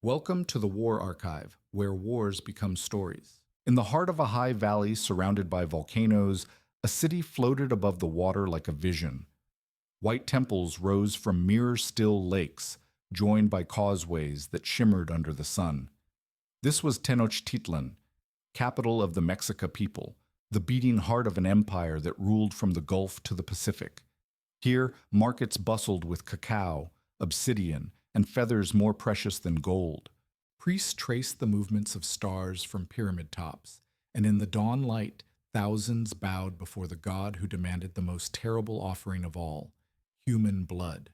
Welcome to the War Archive, where wars become stories. In the heart of a high valley surrounded by volcanoes, a city floated above the water like a vision. White temples rose from mirror-still lakes, joined by causeways that shimmered under the sun. This was Tenochtitlan, capital of the Mexica people, the beating heart of an empire that ruled from the Gulf to the Pacific. Here, markets bustled with cacao, obsidian, and feathers more precious than gold. Priests traced the movements of stars from pyramid tops, and in the dawn light, thousands bowed before the god who demanded the most terrible offering of all, human blood.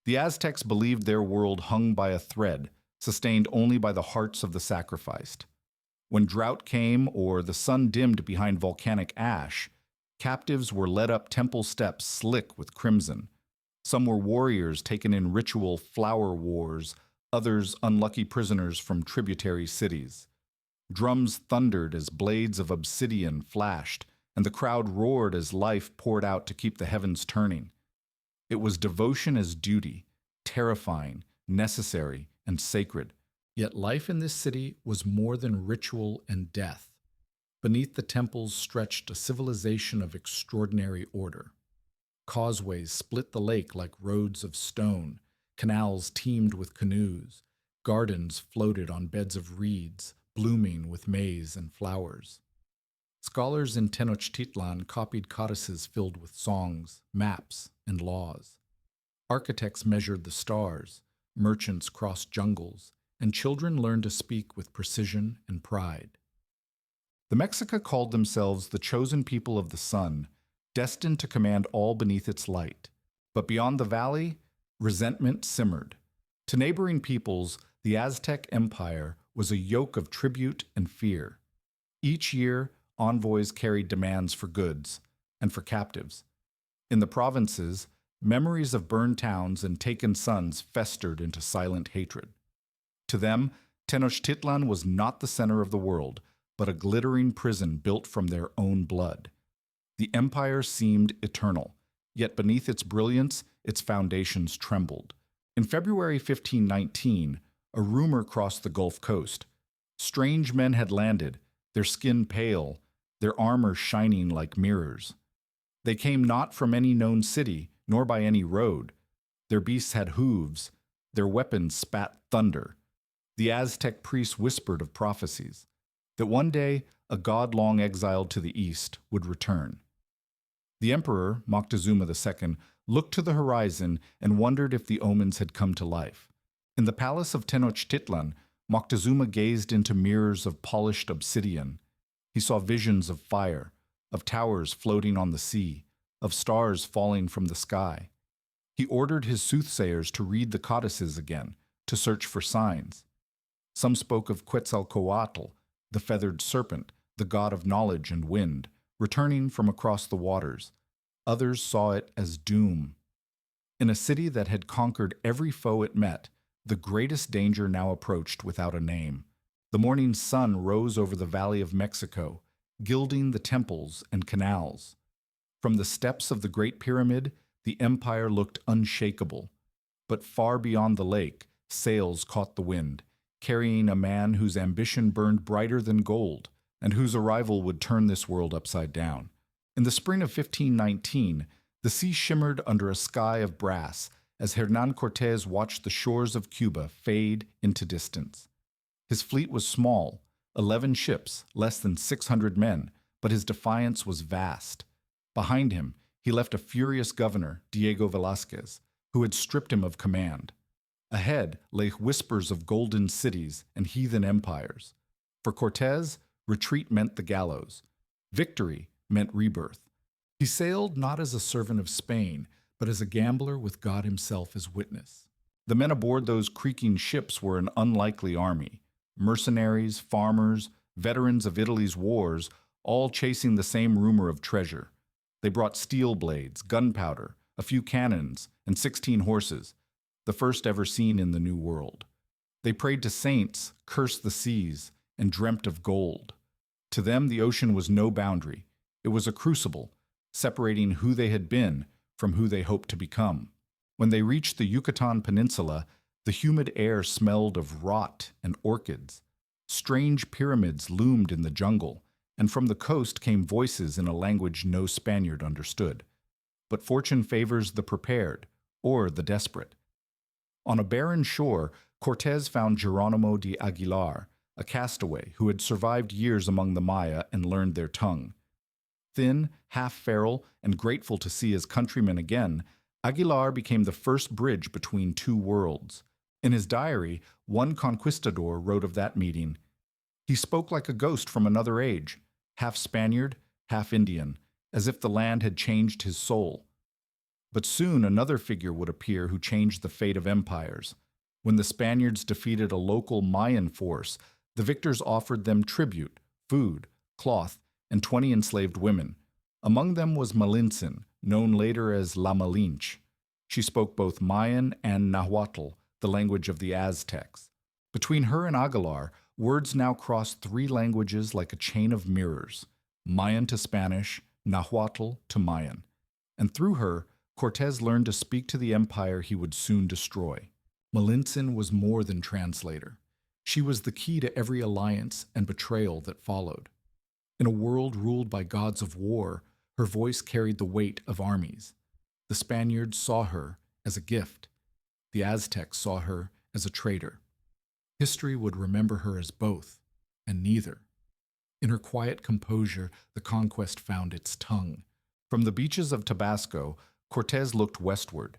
The Aztecs believed their world hung by a thread, sustained only by the hearts of the sacrificed. When drought came or the sun dimmed behind volcanic ash, captives were led up temple steps slick with crimson. Some were warriors taken in ritual flower wars, others unlucky prisoners from tributary cities. Drums thundered as blades of obsidian flashed, and the crowd roared as life poured out to keep the heavens turning. It was devotion as duty, terrifying, necessary, and sacred. Yet life in this city was more than ritual and death. Beneath the temples stretched a civilization of extraordinary order. Causeways split the lake like roads of stone, canals teemed with canoes, gardens floated on beds of reeds, blooming with maize and flowers. Scholars in Tenochtitlan copied codices filled with songs, maps, and laws. Architects measured the stars, merchants crossed jungles, and children learned to speak with precision and pride. The Mexica called themselves the chosen people of the sun, destined to command all beneath its light. But beyond the valley, resentment simmered. To neighboring peoples, the Aztec Empire was a yoke of tribute and fear. Each year, envoys carried demands for goods and for captives. In the provinces, memories of burned towns and taken sons festered into silent hatred. To them, Tenochtitlan was not the center of the world, but a glittering prison built from their own blood. The empire seemed eternal, yet beneath its brilliance, its foundations trembled. In February 1519, a rumor crossed the Gulf Coast. Strange men had landed, their skin pale, their armor shining like mirrors. They came not from any known city, nor by any road. Their beasts had hooves, their weapons spat thunder. The Aztec priests whispered of prophecies, that one day a god long exiled to the east would return. The emperor, Moctezuma II, looked to the horizon and wondered if the omens had come to life. In the palace of Tenochtitlan, Moctezuma gazed into mirrors of polished obsidian. He saw visions of fire, of towers floating on the sea, of stars falling from the sky. He ordered his soothsayers to read the codices again, to search for signs. Some spoke of Quetzalcoatl, the feathered serpent, the god of knowledge and wind, returning from across the waters. Others saw it as doom. In a city that had conquered every foe it met, the greatest danger now approached without a name. The morning sun rose over the Valley of Mexico, gilding the temples and canals. From the steps of the Great Pyramid, the empire looked unshakable. But far beyond the lake, sails caught the wind, carrying a man whose ambition burned brighter than gold, and whose arrival would turn this world upside down. In the spring of 1519, the sea shimmered under a sky of brass as Hernán Cortés watched the shores of Cuba fade into distance. His fleet was small, 11 ships, less than 600 men, but his defiance was vast. Behind him, he left a furious governor, Diego Velázquez, who had stripped him of command. Ahead lay whispers of golden cities and heathen empires. For Cortés, retreat meant the gallows. Victory meant rebirth. He sailed not as a servant of Spain, but as a gambler with God himself as witness. The men aboard those creaking ships were an unlikely army. Mercenaries, farmers, veterans of Italy's wars, all chasing the same rumor of treasure. They brought steel blades, gunpowder, a few cannons, and 16 horses, the first ever seen in the New World. They prayed to saints, cursed the seas, and dreamt of gold. To them, the ocean was no boundary. It was a crucible, separating who they had been from who they hoped to become. When they reached the Yucatan Peninsula, The humid air smelled of rot and orchids. Strange pyramids loomed in the jungle, and from the coast came voices in a language no Spaniard understood. But fortune favors the prepared, or the desperate. On a barren shore, Cortés found Geronimo de Aguilar, a castaway who had survived years among the Maya and learned their tongue. Thin, half-feral, and grateful to see his countrymen again, Aguilar became the first bridge between two worlds. In his diary, one conquistador wrote of that meeting, "He spoke like a ghost from another age, half Spaniard, half Indian, as if the land had changed his soul." But soon another figure would appear who changed the fate of empires. When the Spaniards defeated a local Mayan force, the victors offered them tribute, food, cloth, and 20 enslaved women. Among them was Malintzin, known later as La Malinche. She spoke both Mayan and Nahuatl, the language of the Aztecs. Between her and Aguilar, words now crossed 3 languages like a chain of mirrors, Mayan to Spanish, Nahuatl to Mayan. And through her, Cortés learned to speak to the empire he would soon destroy. Malintzin was more than translator. She was the key to every alliance and betrayal that followed. In a world ruled by gods of war, her voice carried the weight of armies. The Spaniards saw her as a gift. The Aztecs saw her as a traitor. History would remember her as both, and neither. In her quiet composure, the conquest found its tongue. From the beaches of Tabasco, Cortés looked westward.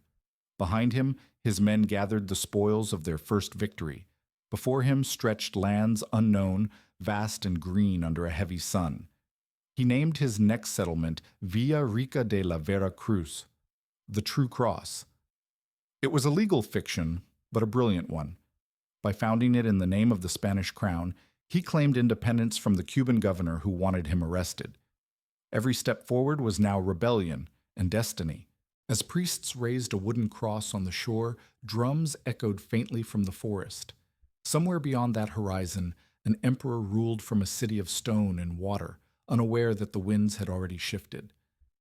Behind him, his men gathered the spoils of their first victory. Before him stretched lands unknown, vast and green under a heavy sun. He named his next settlement Villa Rica de la Vera Cruz, the True Cross. It was a legal fiction, but a brilliant one. By founding it in the name of the Spanish crown, he claimed independence from the Cuban governor who wanted him arrested. Every step forward was now rebellion and destiny. As priests raised a wooden cross on the shore, drums echoed faintly from the forest. Somewhere beyond that horizon, an emperor ruled from a city of stone and water, unaware that the winds had already shifted.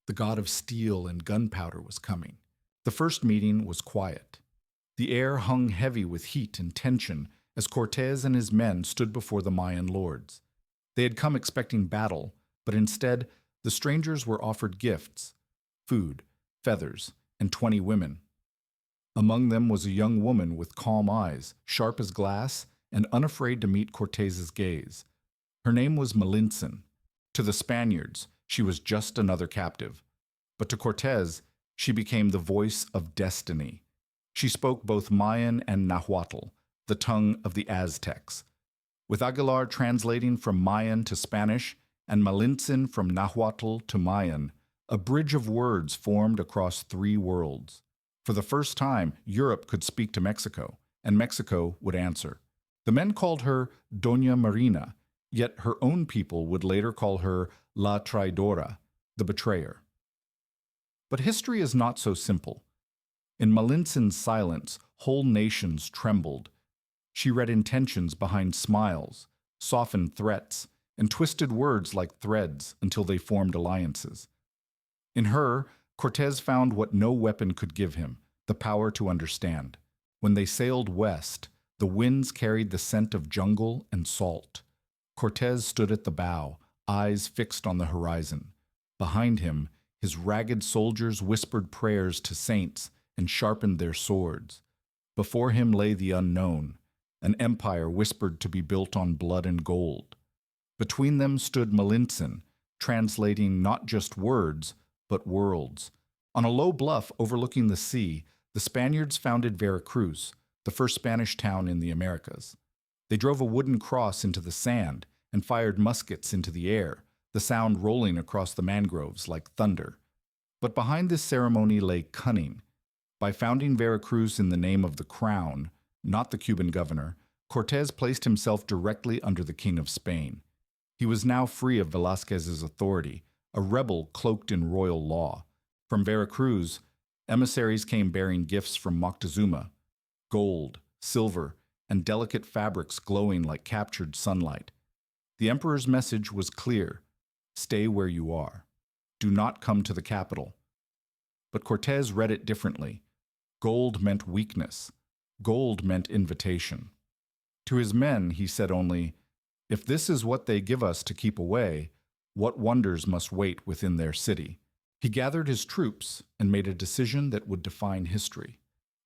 The god of steel and gunpowder was coming. The first meeting was quiet. The air hung heavy with heat and tension as Cortés and his men stood before the Mayan lords. They had come expecting battle, but instead, the strangers were offered gifts, food, feathers, and 20 women. Among them was a young woman with calm eyes, sharp as glass, and unafraid to meet Cortés's gaze. Her name was Malintzin. To the Spaniards, she was just another captive. But to Cortés, she became the voice of destiny. She spoke both Mayan and Nahuatl, the tongue of the Aztecs. With Aguilar translating from Mayan to Spanish, and Malintzin from Nahuatl to Mayan, a bridge of words formed across 3 worlds. For the first time, Europe could speak to Mexico, and Mexico would answer. The men called her Doña Marina, yet her own people would later call her La Traidora, the betrayer. But history is not so simple. In Malintzin's silence, whole nations trembled. She read intentions behind smiles, softened threats, and twisted words like threads until they formed alliances. In her, Cortés found what no weapon could give him, the power to understand. When they sailed west, the winds carried the scent of jungle and salt. Cortés stood at the bow, eyes fixed on the horizon. Behind him, his ragged soldiers whispered prayers to saints and sharpened their swords. Before him lay the unknown, an empire whispered to be built on blood and gold. Between them stood Malintzin, translating not just words, but worlds. On a low bluff overlooking the sea, the Spaniards founded Veracruz, the first Spanish town in the Americas. They drove a wooden cross into the sand and fired muskets into the air, the sound rolling across the mangroves like thunder. But behind this ceremony lay cunning. By founding Veracruz in the name of the crown, not the Cuban governor, Cortés placed himself directly under the King of Spain. He was now free of Velázquez's authority, a rebel cloaked in royal law. From Veracruz, emissaries came bearing gifts from Moctezuma, gold, silver, and delicate fabrics glowing like captured sunlight. The emperor's message was clear: stay where you are. Do not come to the capital. But Cortés read it differently. Gold meant weakness. Gold meant invitation. To his men, he said only, "If this is what they give us to keep away, what wonders must wait within their city?" He gathered his troops and made a decision that would define history.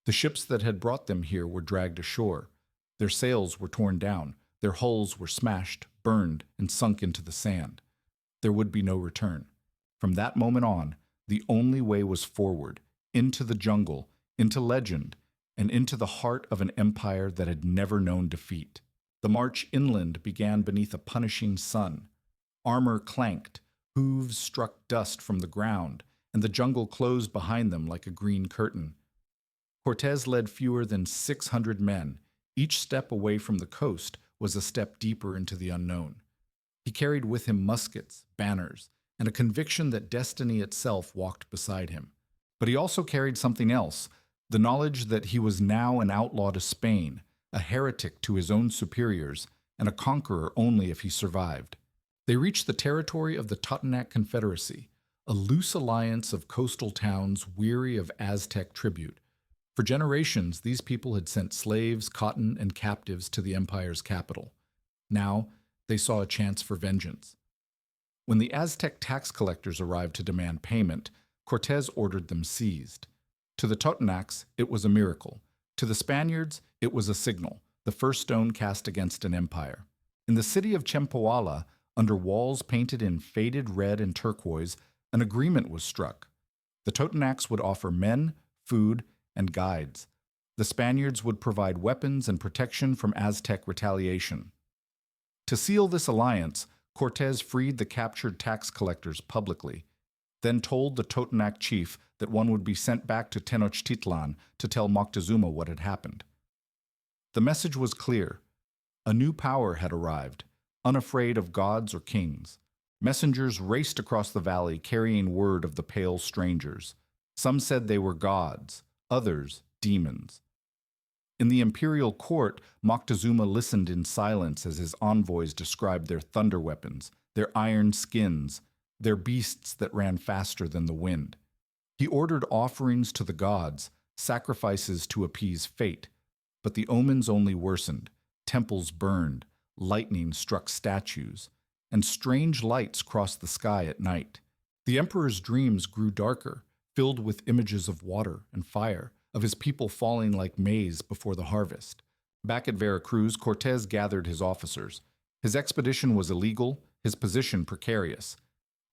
The ships that had brought them here were dragged ashore. Their sails were torn down. Their hulls were smashed, burned, and sunk into the sand. There would be no return. From that moment on, the only way was forward, into the jungle, into legend, and into the heart of an empire that had never known defeat. The march inland began beneath a punishing sun. Armor clanked, hooves struck dust from the ground, and the jungle closed behind them like a green curtain. Cortez led fewer than 600 men. Each step away from the coast was a step deeper into the unknown. He carried with him muskets, banners, and a conviction that destiny itself walked beside him. But he also carried something else, the knowledge that he was now an outlaw to Spain, a heretic to his own superiors, and a conqueror only if he survived. They reached the territory of the Totonac Confederacy, a loose alliance of coastal towns weary of Aztec tribute. For generations, these people had sent slaves, cotton, and captives to the empire's capital. Now, they saw a chance for vengeance. When the Aztec tax collectors arrived to demand payment, Cortez ordered them seized. To the Totonacs, it was a miracle. To the Spaniards, it was a signal, the first stone cast against an empire. In the city of Chempoala, under walls painted in faded red and turquoise, an agreement was struck. The Totonacs would offer men, food, and guides. The Spaniards would provide weapons and protection from Aztec retaliation. To seal this alliance, Cortez freed the captured tax collectors publicly, then told the Totonac chief that one would be sent back to Tenochtitlan to tell Moctezuma what had happened. The message was clear. A new power had arrived, unafraid of gods or kings. Messengers raced across the valley carrying word of the pale strangers. Some said they were gods, others demons. In the imperial court, Moctezuma listened in silence as his envoys described their thunder weapons, their iron skins, their beasts that ran faster than the wind. He ordered offerings to the gods, sacrifices to appease fate, but the omens only worsened. Temples burned, lightning struck statues, and strange lights crossed the sky at night. The emperor's dreams grew darker, filled with images of water and fire, of his people falling like maize before the harvest. Back at Veracruz, Cortez gathered his officers. His expedition was illegal, his position precarious.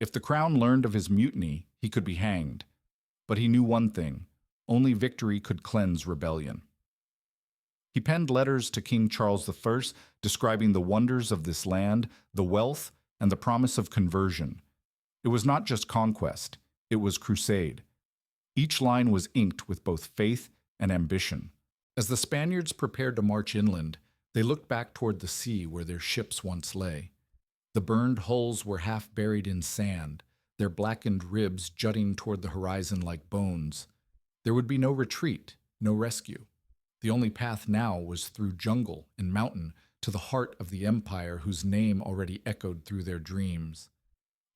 If the crown learned of his mutiny, he could be hanged. But he knew one thing: only victory could cleanse rebellion. He penned letters to King Charles I describing the wonders of this land, the wealth, and the promise of conversion. It was not just conquest, it was crusade. Each line was inked with both faith and ambition. As the Spaniards prepared to march inland, they looked back toward the sea where their ships once lay. The burned hulls were half buried in sand, their blackened ribs jutting toward the horizon like bones. There would be no retreat, no rescue. The only path now was through jungle and mountain to the heart of the empire whose name already echoed through their dreams,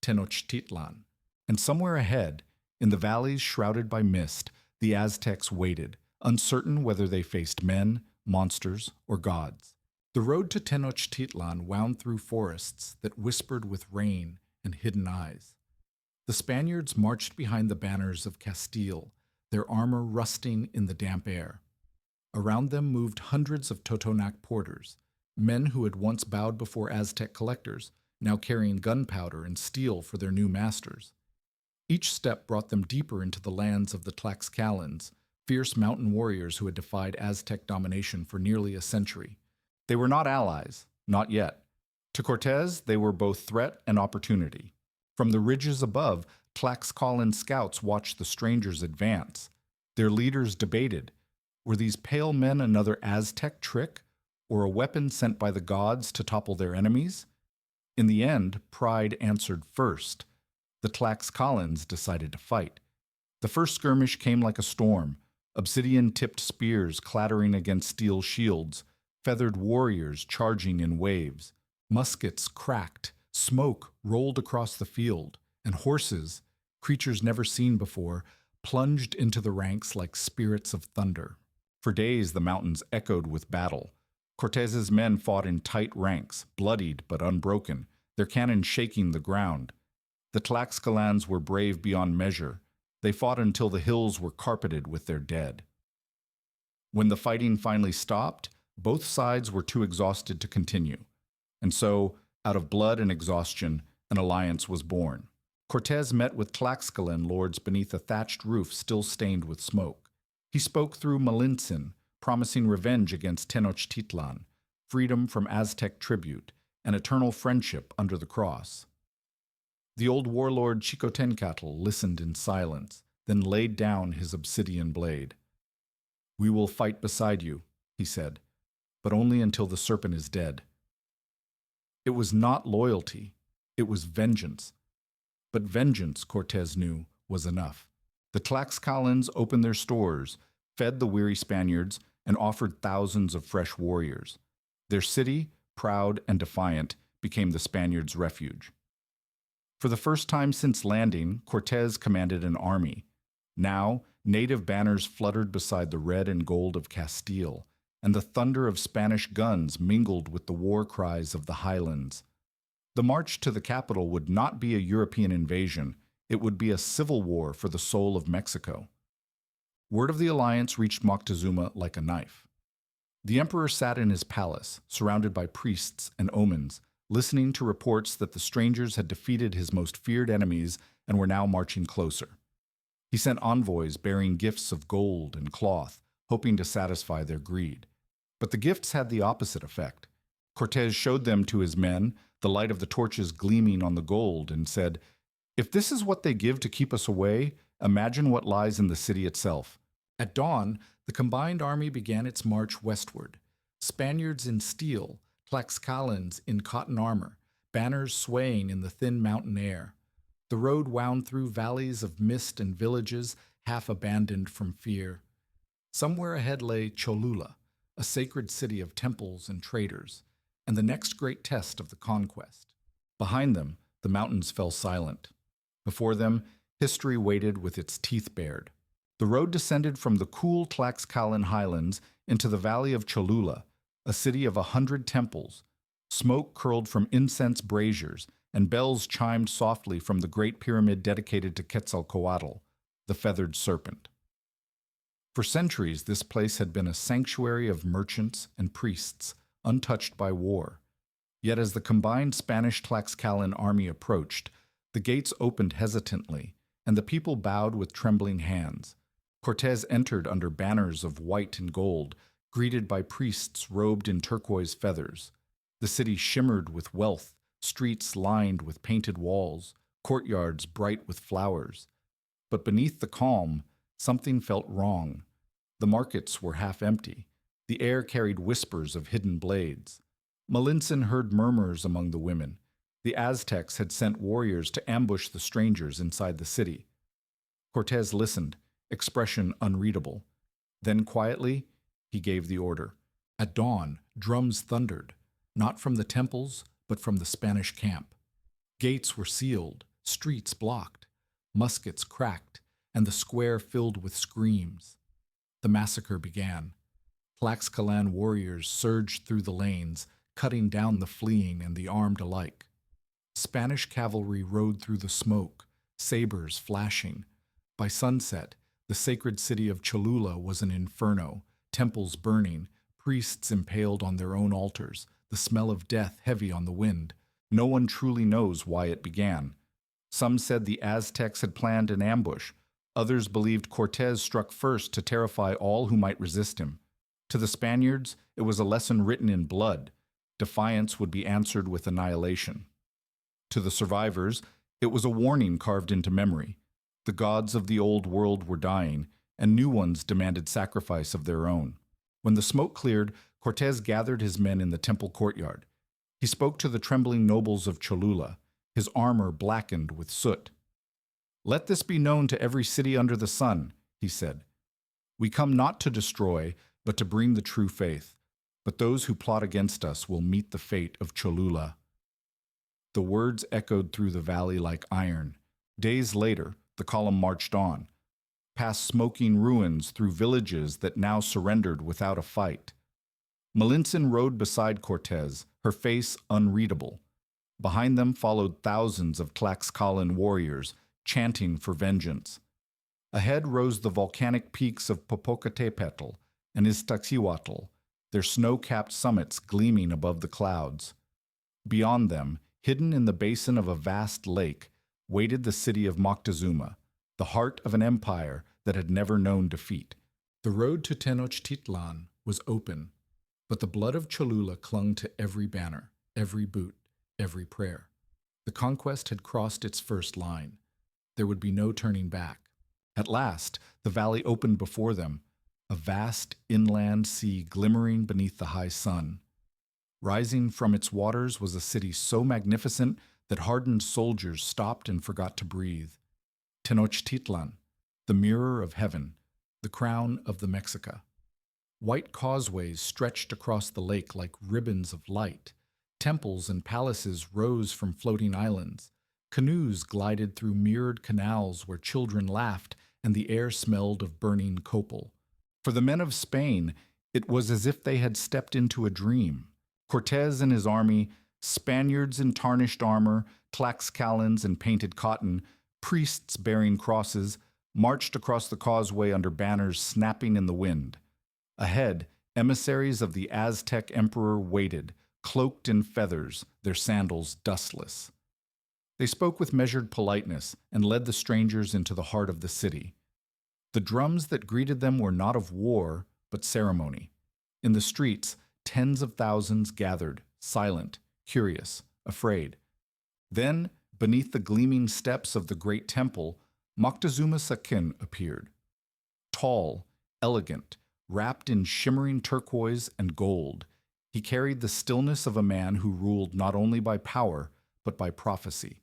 Tenochtitlan. And somewhere ahead, in the valleys shrouded by mist, the Aztecs waited, uncertain whether they faced men, monsters, or gods. The road to Tenochtitlan wound through forests that whispered with rain and hidden eyes. The Spaniards marched behind the banners of Castile, their armor rusting in the damp air. Around them moved hundreds of Totonac porters, men who had once bowed before Aztec collectors, now carrying gunpowder and steel for their new masters. Each step brought them deeper into the lands of the Tlaxcalans, fierce mountain warriors who had defied Aztec domination for nearly a century. They were not allies, not yet. To Cortez, they were both threat and opportunity. From the ridges above, Tlaxcalan scouts watched the strangers advance. Their leaders debated, were these pale men another Aztec trick, or a weapon sent by the gods to topple their enemies? In the end, pride answered first. The Tlaxcalans decided to fight. The first skirmish came like a storm, obsidian-tipped spears clattering against steel shields, feathered warriors charging in waves. Muskets cracked, smoke rolled across the field, and horses, creatures never seen before, plunged into the ranks like spirits of thunder. For days the mountains echoed with battle. Cortez's men fought in tight ranks, bloodied but unbroken, their cannon shaking the ground. The Tlaxcalans were brave beyond measure. They fought until the hills were carpeted with their dead. When the fighting finally stopped, both sides were too exhausted to continue. And so, out of blood and exhaustion, an alliance was born. Cortez met with Tlaxcalan lords beneath a thatched roof still stained with smoke. He spoke through Malintzin, promising revenge against Tenochtitlan, freedom from Aztec tribute, and eternal friendship under the cross. The old warlord Xicotencatl listened in silence, then laid down his obsidian blade. "We will fight beside you," he said, "but only until the serpent is dead." It was not loyalty, it was vengeance. But vengeance, Cortez knew, was enough. The Tlaxcalans opened their stores, fed the weary Spaniards, and offered thousands of fresh warriors. Their city, proud and defiant, became the Spaniards' refuge. For the first time since landing, Cortez commanded an army. Now, native banners fluttered beside the red and gold of Castile, and the thunder of Spanish guns mingled with the war cries of the highlands. The march to the capital would not be a European invasion, it would be a civil war for the soul of Mexico. Word of the alliance reached Moctezuma like a knife. The emperor sat in his palace, surrounded by priests and omens, listening to reports that the strangers had defeated his most feared enemies and were now marching closer. He sent envoys bearing gifts of gold and cloth, hoping to satisfy their greed. But the gifts had the opposite effect. Cortez showed them to his men, the light of the torches gleaming on the gold, and said, "If this is what they give to keep us away, imagine what lies in the city itself." At dawn, the combined army began its march westward. Spaniards in steel, Tlaxcalans in cotton armor, banners swaying in the thin mountain air. The road wound through valleys of mist and villages half abandoned from fear. Somewhere ahead lay Cholula, a sacred city of temples and traders, and the next great test of the conquest. Behind them, the mountains fell silent. Before them, history waited with its teeth bared. The road descended from the cool Tlaxcalan highlands into the valley of Cholula, a city of 100 temples. Smoke curled from incense braziers, and bells chimed softly from the great pyramid dedicated to Quetzalcoatl, the feathered serpent. For centuries, this place had been a sanctuary of merchants and priests, untouched by war. Yet as the combined Spanish-Tlaxcalan army approached, the gates opened hesitantly, and the people bowed with trembling hands. Cortez entered under banners of white and gold, greeted by priests robed in turquoise feathers. The city shimmered with wealth, streets lined with painted walls, courtyards bright with flowers. But beneath the calm, something felt wrong. The markets were half empty. The air carried whispers of hidden blades. Malintzin heard murmurs among the women. The Aztecs had sent warriors to ambush the strangers inside the city. Cortez listened, expression unreadable. Then quietly, he gave the order. At dawn, drums thundered, not from the temples, but from the Spanish camp. Gates were sealed, streets blocked, muskets cracked, and the square filled with screams. The massacre began. Tlaxcalan warriors surged through the lanes, cutting down the fleeing and the armed alike. Spanish cavalry rode through the smoke, sabers flashing. By sunset, the sacred city of Cholula was an inferno, temples burning, priests impaled on their own altars, the smell of death heavy on the wind. No one truly knows why it began. Some said the Aztecs had planned an ambush. Others believed Cortez struck first to terrify all who might resist him. To the Spaniards, it was a lesson written in blood. Defiance would be answered with annihilation. To the survivors, it was a warning carved into memory. The gods of the old world were dying, and new ones demanded sacrifice of their own. When the smoke cleared, Cortez gathered his men in the temple courtyard. He spoke to the trembling nobles of Cholula, his armor blackened with soot. "Let this be known to every city under the sun," he said. "We come not to destroy, but to bring the true faith. But those who plot against us will meet the fate of Cholula." The words echoed through the valley like iron. Days later, the column marched on. past smoking ruins through villages that now surrendered without a fight. Malintzin rode beside Cortez, her face unreadable. Behind them followed thousands of Tlaxcalan warriors, chanting for vengeance. Ahead rose the volcanic peaks of Popocatépetl and Iztaccíhuatl, their snow-capped summits gleaming above the clouds. Beyond them, hidden in the basin of a vast lake, waited the city of Moctezuma, the heart of an empire that had never known defeat. The road to Tenochtitlan was open, but the blood of Cholula clung to every banner, every boot, every prayer. The conquest had crossed its first line. There would be no turning back. At last, the valley opened before them, a vast inland sea glimmering beneath the high sun. Rising from its waters was a city so magnificent that hardened soldiers stopped and forgot to breathe. Tenochtitlan, the mirror of heaven, the crown of the Mexica. White causeways stretched across the lake like ribbons of light. Temples and palaces rose from floating islands. Canoes glided through mirrored canals where children laughed and the air smelled of burning copal. For the men of Spain, it was as if they had stepped into a dream. Cortez and his army, Spaniards in tarnished armor, Tlaxcalans in painted cotton, priests bearing crosses, marched across the causeway under banners snapping in the wind. Ahead, emissaries of the Aztec Emperor waited, cloaked in feathers, their sandals dustless. They spoke with measured politeness and led the strangers into the heart of the city. The drums that greeted them were not of war, but ceremony. In the streets, tens of thousands gathered, silent, curious, afraid. Then, beneath the gleaming steps of the great temple, Moctezuma Sakin appeared. Tall, elegant, wrapped in shimmering turquoise and gold, he carried the stillness of a man who ruled not only by power, but by prophecy.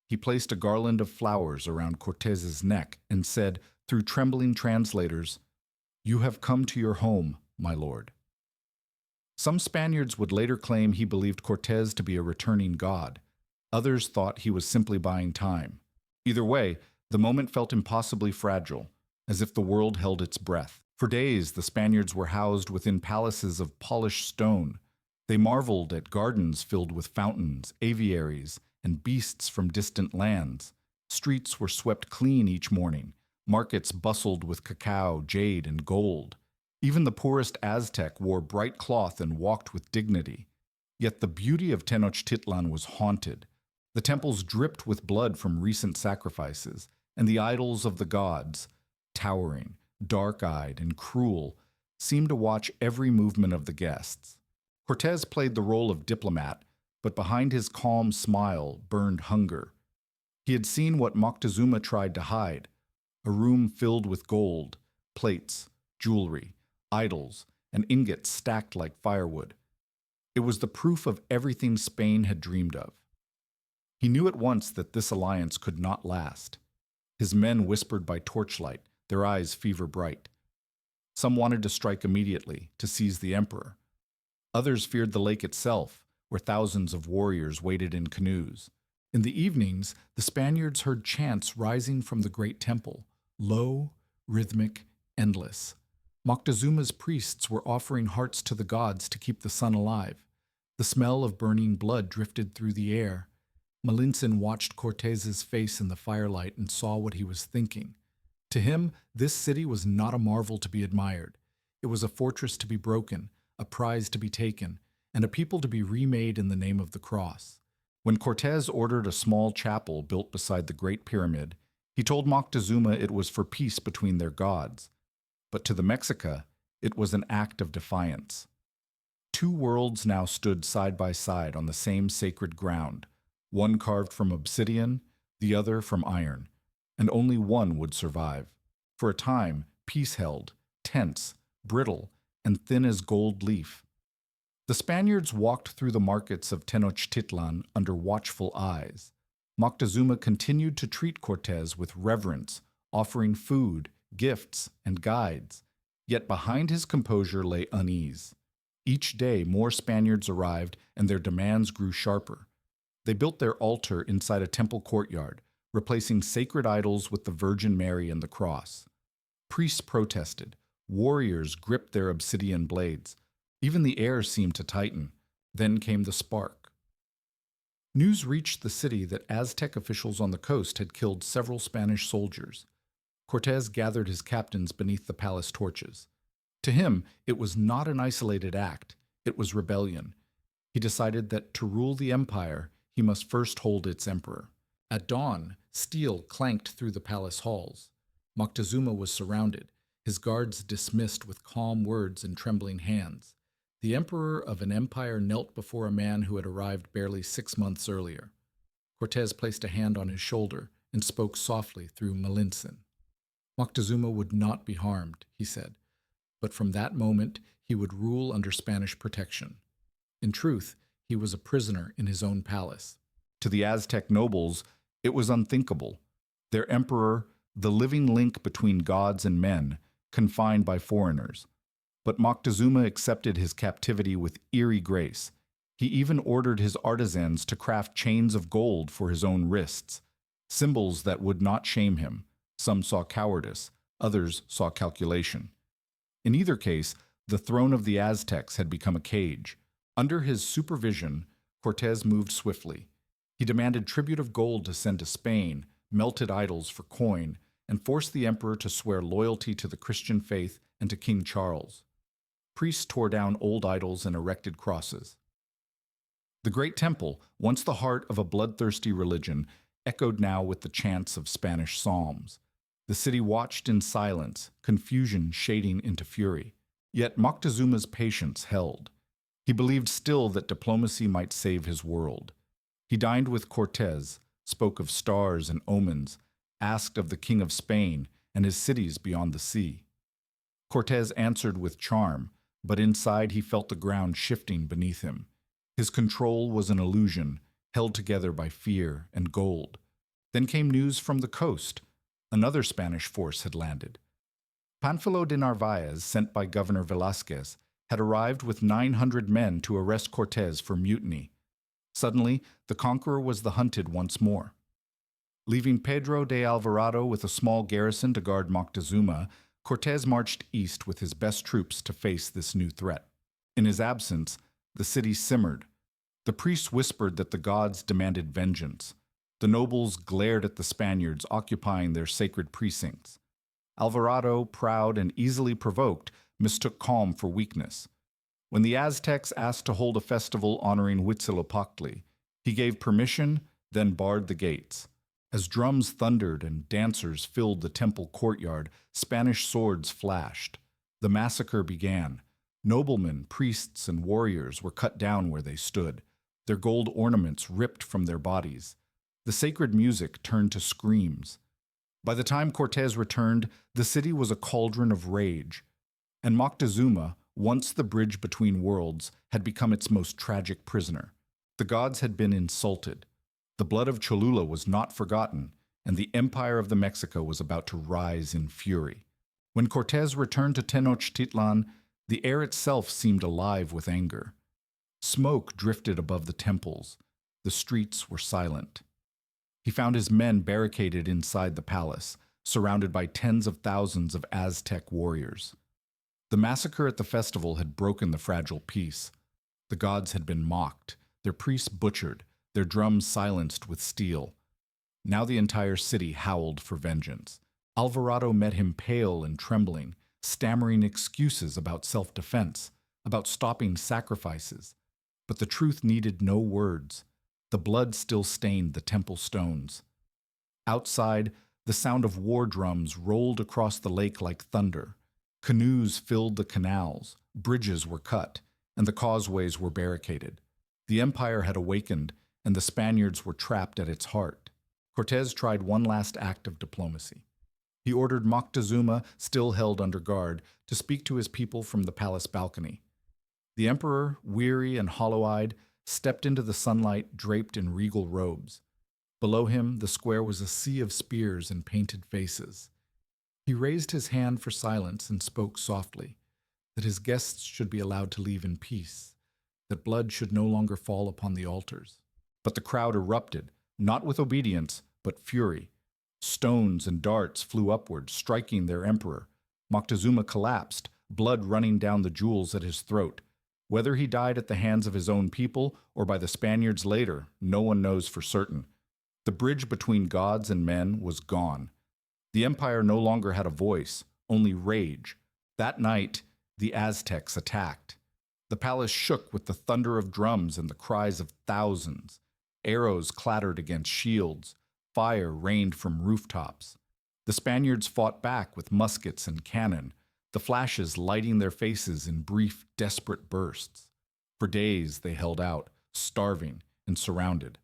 He placed a garland of flowers around Cortez's neck and said, through trembling translators, "You have come to your home, my lord." Some Spaniards would later claim he believed Cortez to be a returning god. Others thought he was simply buying time. Either way, the moment felt impossibly fragile, as if the world held its breath. For days, the Spaniards were housed within palaces of polished stone. They marveled at gardens filled with fountains, aviaries, and beasts from distant lands. Streets were swept clean each morning. Markets bustled with cacao, jade, and gold. Even the poorest Aztec wore bright cloth and walked with dignity. Yet the beauty of Tenochtitlan was haunted. The temples dripped with blood from recent sacrifices, and the idols of the gods, towering, dark-eyed, and cruel, seemed to watch every movement of the guests. Cortez played the role of diplomat, but behind his calm smile burned hunger. He had seen what Moctezuma tried to hide, a room filled with gold, plates, jewelry, idols, and ingots stacked like firewood. It was the proof of everything Spain had dreamed of. He knew at once that this alliance could not last. His men whispered by torchlight, their eyes fever bright. Some wanted to strike immediately, to seize the emperor. Others feared the lake itself, where thousands of warriors waited in canoes. In the evenings, the Spaniards heard chants rising from the great temple, low, rhythmic, endless. Moctezuma's priests were offering hearts to the gods to keep the sun alive. The smell of burning blood drifted through the air. Malintzin watched Cortez's face in the firelight and saw what he was thinking. To him, this city was not a marvel to be admired. It was a fortress to be broken, a prize to be taken, and a people to be remade in the name of the cross. When Cortez ordered a small chapel built beside the Great Pyramid, he told Moctezuma it was for peace between their gods. But to the Mexica, it was an act of defiance. Two worlds now stood side by side on the same sacred ground, one carved from obsidian, the other from iron, and only one would survive. For a time, peace held, tense, brittle, and thin as gold leaf. The Spaniards walked through the markets of Tenochtitlan under watchful eyes. Moctezuma continued to treat Cortez with reverence, offering food, gifts, and guides. Yet behind his composure lay unease. Each day more Spaniards arrived and their demands grew sharper. They built their altar inside a temple courtyard, replacing sacred idols with the Virgin Mary and the cross. Priests protested. Warriors gripped their obsidian blades. Even the air seemed to tighten. Then came the spark. News reached the city that Aztec officials on the coast had killed several Spanish soldiers. Cortez gathered his captains beneath the palace torches. To him, it was not an isolated act. It was rebellion. He decided that to rule the empire, he must first hold its emperor. At dawn, steel clanked through the palace halls. Moctezuma was surrounded, his guards dismissed with calm words and trembling hands. The emperor of an empire knelt before a man who had arrived barely 6 months earlier. Cortez placed a hand on his shoulder and spoke softly through Malintzin. Moctezuma would not be harmed, he said, but from that moment he would rule under Spanish protection. In truth, he was a prisoner in his own palace. To the Aztec nobles, it was unthinkable. Their emperor, the living link between gods and men, confined by foreigners. But Moctezuma accepted his captivity with eerie grace. He even ordered his artisans to craft chains of gold for his own wrists, symbols that would not shame him. Some saw cowardice, others saw calculation. In either case, the throne of the Aztecs had become a cage. Under his supervision, Cortez moved swiftly. He demanded tribute of gold to send to Spain, melted idols for coin, and forced the emperor to swear loyalty to the Christian faith and to King Charles. Priests tore down old idols and erected crosses. The great temple, once the heart of a bloodthirsty religion, echoed now with the chants of Spanish psalms. The city watched in silence, confusion shading into fury. Yet Moctezuma's patience held. He believed still that diplomacy might save his world. He dined with Cortez, spoke of stars and omens, asked of the King of Spain and his cities beyond the sea. Cortez answered with charm, but inside he felt the ground shifting beneath him. His control was an illusion, held together by fear and gold. Then came news from the coast. Another Spanish force had landed. Panfilo de Narvaez, sent by Governor Velázquez, had arrived with 900 men to arrest Cortez for mutiny. Suddenly, the conqueror was the hunted once more. Leaving Pedro de Alvarado with a small garrison to guard Moctezuma, Cortez marched east with his best troops to face this new threat. In his absence, the city simmered. The priests whispered that the gods demanded vengeance. The nobles glared at the Spaniards occupying their sacred precincts. Alvarado, proud and easily provoked, mistook calm for weakness. When the Aztecs asked to hold a festival honoring Huitzilopochtli, he gave permission, then barred the gates. As drums thundered and dancers filled the temple courtyard, Spanish swords flashed. The massacre began. Noblemen, priests, and warriors were cut down where they stood, their gold ornaments ripped from their bodies. The sacred music turned to screams. By the time Cortez returned, the city was a cauldron of rage, and Moctezuma, once the bridge between worlds, had become its most tragic prisoner. The gods had been insulted. The blood of Cholula was not forgotten, and the empire of the Mexico was about to rise in fury. When Cortez returned to Tenochtitlan, the air itself seemed alive with anger. Smoke drifted above the temples. The streets were silent. He found his men barricaded inside the palace, surrounded by tens of thousands of Aztec warriors. The massacre at the festival had broken the fragile peace. The gods had been mocked, their priests butchered, their drums silenced with steel. Now the entire city howled for vengeance. Alvarado met him pale and trembling, stammering excuses about self-defense, about stopping sacrifices. But the truth needed no words. The blood still stained the temple stones. Outside, the sound of war drums rolled across the lake like thunder. Canoes filled the canals, bridges were cut, and the causeways were barricaded. The empire had awakened, and the Spaniards were trapped at its heart. Cortez tried one last act of diplomacy. He ordered Moctezuma, still held under guard, to speak to his people from the palace balcony. The emperor, weary and hollow-eyed, stepped into the sunlight draped in regal robes. Below him, the square was a sea of spears and painted faces. He raised his hand for silence and spoke softly, that his guests should be allowed to leave in peace, that blood should no longer fall upon the altars. But the crowd erupted, not with obedience, but fury. Stones and darts flew upward, striking their emperor. Moctezuma collapsed, blood running down the jewels at his throat. Whether he died at the hands of his own people or by the Spaniards later, no one knows for certain. The bridge between gods and men was gone. The empire no longer had a voice, only rage. That night, the Aztecs attacked. The palace shook with the thunder of drums and the cries of thousands. Arrows clattered against shields. Fire rained from rooftops. The Spaniards fought back with muskets and cannon, the flashes lighting their faces in brief, desperate bursts. For days they held out, starving and surrounded.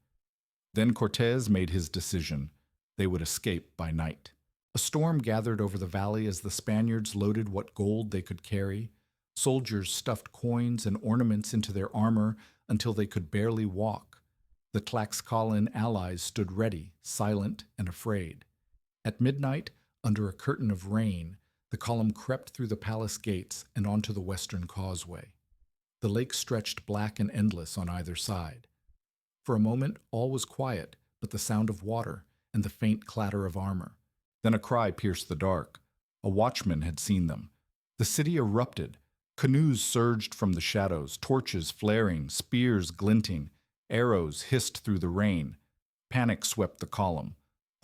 Then Cortez made his decision. They would escape by night. A storm gathered over the valley as the Spaniards loaded what gold they could carry. Soldiers stuffed coins and ornaments into their armor until they could barely walk. The Tlaxcalan allies stood ready, silent and afraid. At midnight, under a curtain of rain, the column crept through the palace gates and onto the western causeway. The lake stretched black and endless on either side. For a moment, all was quiet, but the sound of water and the faint clatter of armor. Then a cry pierced the dark. A watchman had seen them. The city erupted. Canoes surged from the shadows, torches flaring, spears glinting. Arrows hissed through the rain. Panic swept the column.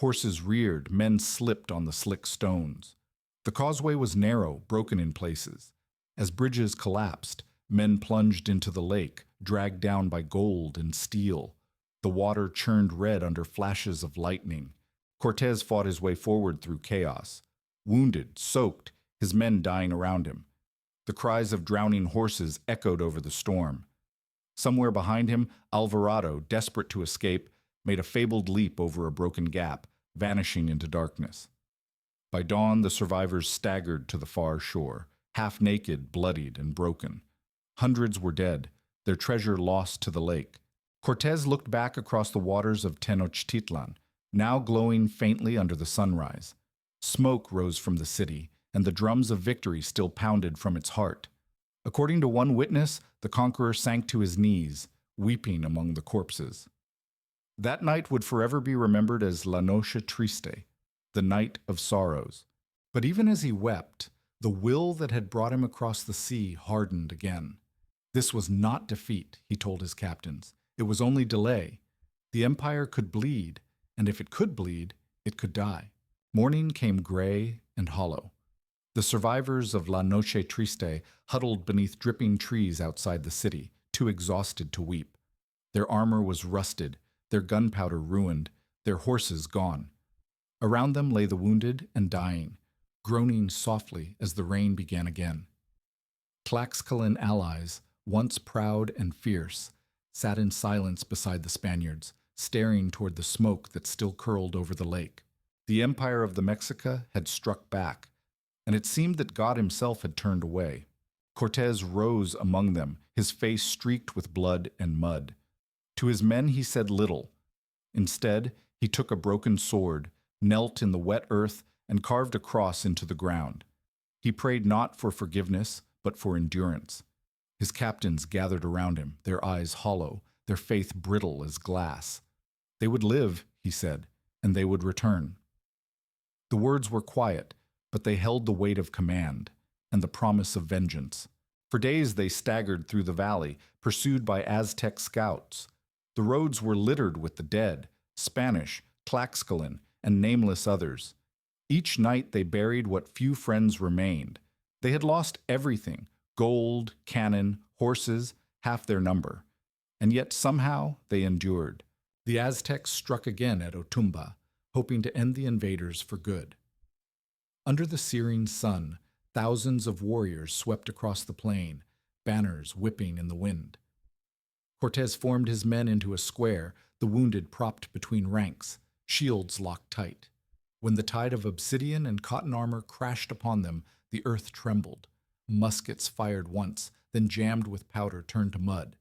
Horses reared, men slipped on the slick stones. The causeway was narrow, broken in places. As bridges collapsed, men plunged into the lake, dragged down by gold and steel. The water churned red under flashes of lightning. Cortez fought his way forward through chaos. Wounded, soaked, his men dying around him. The cries of drowning horses echoed over the storm. Somewhere behind him, Alvarado, desperate to escape, made a fabled leap over a broken gap, vanishing into darkness. By dawn, the survivors staggered to the far shore, half naked, bloodied, and broken. Hundreds were dead, their treasure lost to the lake. Cortez looked back across the waters of Tenochtitlan, now glowing faintly under the sunrise. Smoke rose from the city, and the drums of victory still pounded from its heart. According to one witness, the conqueror sank to his knees, weeping among the corpses. That night would forever be remembered as La Noche Triste, the night of sorrows. But even as he wept, the will that had brought him across the sea hardened again. This was not defeat, he told his captains. It was only delay. The empire could bleed, and if it could bleed, it could die. Morning came gray and hollow. The survivors of La Noche Triste huddled beneath dripping trees outside the city, too exhausted to weep. Their armor was rusted, their gunpowder ruined, their horses gone. Around them lay the wounded and dying, groaning softly as the rain began again. Tlaxcalan allies, once proud and fierce, sat in silence beside the Spaniards, staring toward the smoke that still curled over the lake. The empire of the Mexica had struck back, and it seemed that God himself had turned away. Cortez rose among them, his face streaked with blood and mud. To his men he said little. Instead, he took a broken sword, knelt in the wet earth, and carved a cross into the ground. He prayed not for forgiveness, but for endurance. His captains gathered around him, their eyes hollow, their faith brittle as glass. They would live, he said, and they would return. The words were quiet, but they held the weight of command and the promise of vengeance. For days they staggered through the valley, pursued by Aztec scouts. The roads were littered with the dead, Spanish, Tlaxcalan, and nameless others. Each night they buried what few friends remained. They had lost everything: gold, cannon, horses, half their number. And yet somehow they endured. The Aztecs struck again at Otumba, hoping to end the invaders for good. Under the searing sun, thousands of warriors swept across the plain, banners whipping in the wind. Cortez formed his men into a square, the wounded propped between ranks, shields locked tight. When the tide of obsidian and cotton armor crashed upon them, the earth trembled. Muskets fired once, then jammed with powder turned to mud.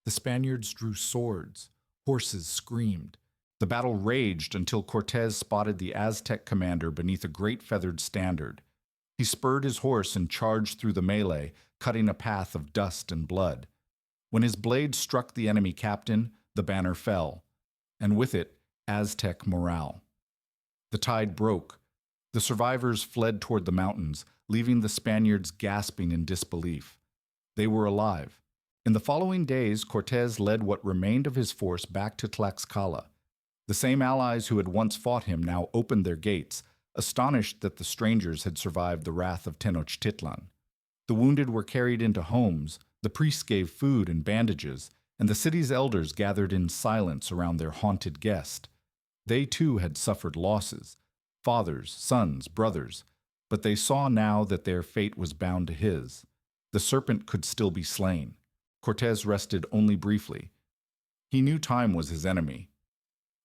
The Spaniards drew swords. Horses screamed. The battle raged until Cortez spotted the Aztec commander beneath a great feathered standard. He spurred his horse and charged through the melee, cutting a path of dust and blood. When his blade struck the enemy captain, the banner fell, and with it, Aztec morale. The tide broke. The survivors fled toward the mountains, leaving the Spaniards gasping in disbelief. They were alive. In the following days, Cortés led what remained of his force back to Tlaxcala. The same allies who had once fought him now opened their gates, astonished that the strangers had survived the wrath of Tenochtitlan. The wounded were carried into homes, the priests gave food and bandages, and the city's elders gathered in silence around their haunted guest. They too had suffered losses, fathers, sons, brothers, but they saw now that their fate was bound to his. The serpent could still be slain. Cortés rested only briefly. He knew time was his enemy.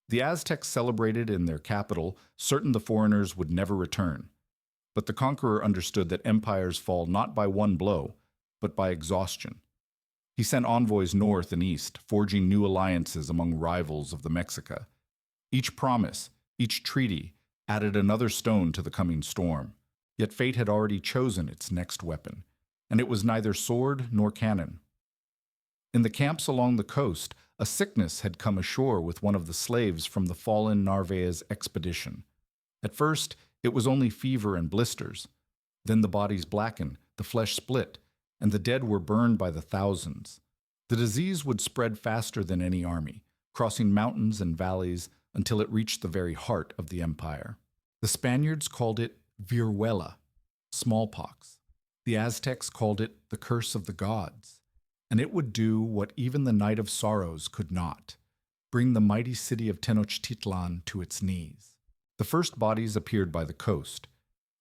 The Aztecs celebrated in their capital, certain the foreigners would never return. But the conqueror understood that empires fall not by one blow, but by exhaustion. He sent envoys north and east, forging new alliances among rivals of the Mexica. Each promise, each treaty, added another stone to the coming storm. Yet fate had already chosen its next weapon, and it was neither sword nor cannon. In the camps along the coast, a sickness had come ashore with one of the slaves from the fallen Narvaez expedition. At first, it was only fever and blisters. Then the bodies blackened, the flesh split, and the dead were burned by the thousands. The disease would spread faster than any army, crossing mountains and valleys until it reached the very heart of the empire. The Spaniards called it viruela, smallpox. The Aztecs called it the curse of the gods. And it would do what even the Night of Sorrows could not, bring the mighty city of Tenochtitlan to its knees. The first bodies appeared by the coast.